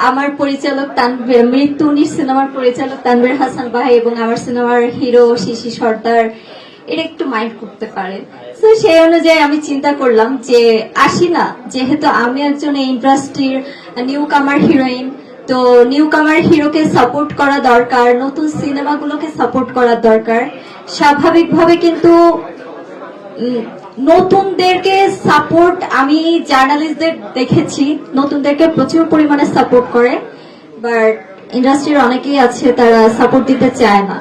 আমার পরিচালক মৃত্যু 19 সিনেমার পরিচালক তানভীর হাসান ভাই এবং আমার সিনেমার হিরো শিশি সর্দার এটা একটু মাইন্ড করতে পারে। তো সেই অনুযায়ী আমি চিন্তা করলাম যে আসি না, যেহেতু আমি একজন ইন্ডাস্ট্রির নিউ কামার হিরোইন, তো নিউ কামার হিরোকে সাপোর্ট করা দরকার, নতুন সিনেমাগুলোকে সাপোর্ট করা দরকার। স্বাভাবিকভাবে কিন্তু নতুনদেরকে সাপোর্ট, আমি জার্নালিস্টদের দেখেছি নতুনদেরকে প্রচুর পরিমাণে সাপোর্ট করে, বাট ইন্ডাস্ট্রির অনেকেই আছে তারা সাপোর্ট দিতে চায় না।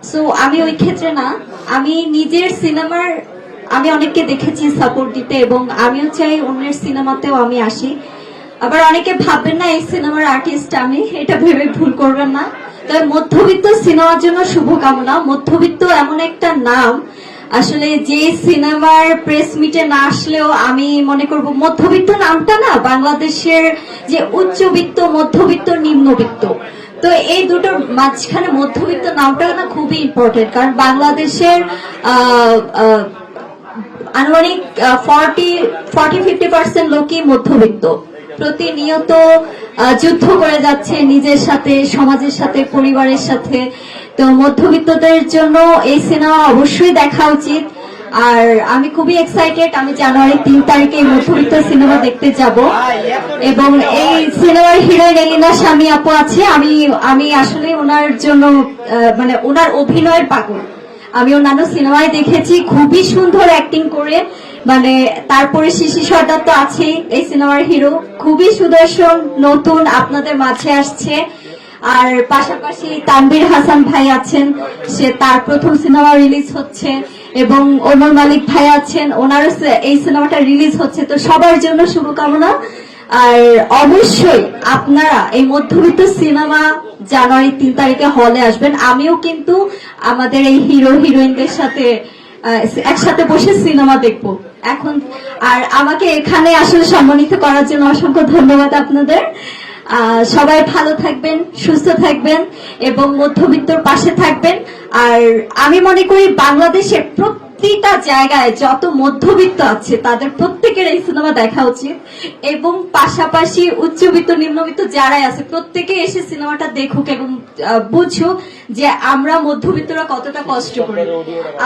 সো আমি ওই ক্ষেত্রে না, আমি নিজের সিনেমার আমি অনেককে দেখেছি সাপোর্ট দিতে এবং আমিও চাই অন্যের সিনেমাতেও আমি আসি। আবার অনেকে ভাববেন না এই সিনেমার আর্টিস্ট আমি, এটা ভেবে ভুল করবেন না। তবে মধ্যবিত্ত সিনেমার জন্য শুভকামনা। মধ্যবিত্ত এমন একটা নাম, আসলে যে সিনেমার প্রেস মিটে না আসলেও আমি মনে করব মধ্যবিত্ত নামটা না বাংলাদেশের যে উচ্চবিত্ত, মধ্যবিত্ত, নিম্নবিত্ত, তো এই দুটোর মাঝখানে মধ্যবিত্ত নামটা না খুবই ইম্পর্টেন্ট। কারণ বাংলাদেশের আনুমানিক 40-50% লোকই মধ্যবিত্ত, প্রতিনিয়ত যুদ্ধ করে যাচ্ছে নিজের সাথে, সমাজের সাথে, পরিবারের সাথে। তো মধ্যবিত্তদের জন্য এই সিনেমা অবশ্যই দেখা উচিত। আর আমি খুবই এক্সাইটেড, আমি জানুয়ারি 3 তারিখে এই মধ্যবিত্ত সিনেমা দেখতে যাব এবং এই সিনেমার হিরোইন এলিনা স্বামী আপু আছে। আমি আসলে ওনার জন্য মানে ওনার অভিনয়ের পাগল। আমি অন্যান্য সিনেমায় দেখেছি খুবই সুন্দর অ্যাক্টিং করে, মানে তারপরে শিশি সর্দার তো আছেই এই সিনেমার হিরো, খুবই সুদর্শন, নতুন আপনাদের মাঝে আসছে। আর পাশাপাশি তানভীর হাসান ভাই আছেন, সে তার প্রথম সিনেমা রিলিজ হচ্ছে এবং ওমর মালিক ভাই আছেন, ওনারও এই সিনেমাটা রিলিজ হচ্ছে। তো সবার জন্য শুভকামনা। আর অবশ্যই আপনারা এই মধ্যবিত্ত সিনেমা জানুয়ারি 3 তারিখে হলে আসবেন। আমিও কিন্তু আমাদের এই হিরো হিরোইনদের সাথে একসাথে বসে সিনেমা দেখবো এখন। আর আমাকে এখানে আসলে সম্মানিত করার জন্য অসংখ্য ধন্যবাদ আপনাদের। সবাই ভালো থাকবেন, সুস্থ থাকবেন এবং মধ্যবিত্তর পাশে থাকবেন। আর আমি মনে করি বাংলাদেশের প্রতিটা জায়গায় যত মধ্যবিত্ত আছে তাদের প্রত্যেকের এই সিনেমা দেখা উচিত এবং পাশাপাশি উচ্চবিত্ত, নিম্নবিত্ত যারাই আছে প্রত্যেকে এসে সিনেমাটা দেখুক এবং বুঝুক যে আমরা মধ্যবিত্তরা কতটা কষ্ট করি।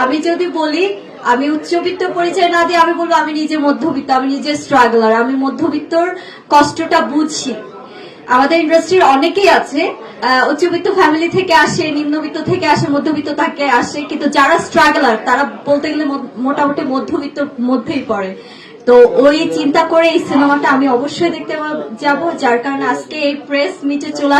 আমি যদি বলি আমি উচ্চবিত্ত পরিচয় না দিয়ে আমি বলবো আমি নিজে মধ্যবিত্ত, আমি নিজে স্ট্রাগলার, আমি মধ্যবিত্তর কষ্টটা বুঝি। আমাদের ইন্ডাস্ট্রির অনেকেই আছে উচ্চবিত্ত ফ্যামিলি থেকে আসে, নিম্নবিত্ত থেকে আসে, মধ্যবিত্ত থেকে আসে, কিন্তু যারা স্ট্রাগলার তারা বলতে গেলে মোটামুটি মধ্যবিত্ত মধ্যেই পড়ে। তো ওই চিন্তা করে এই সিনেমাটা আমি অবশ্যই দেখতে যাব, যার কারণে আজকে এই প্রেস মিটে চলে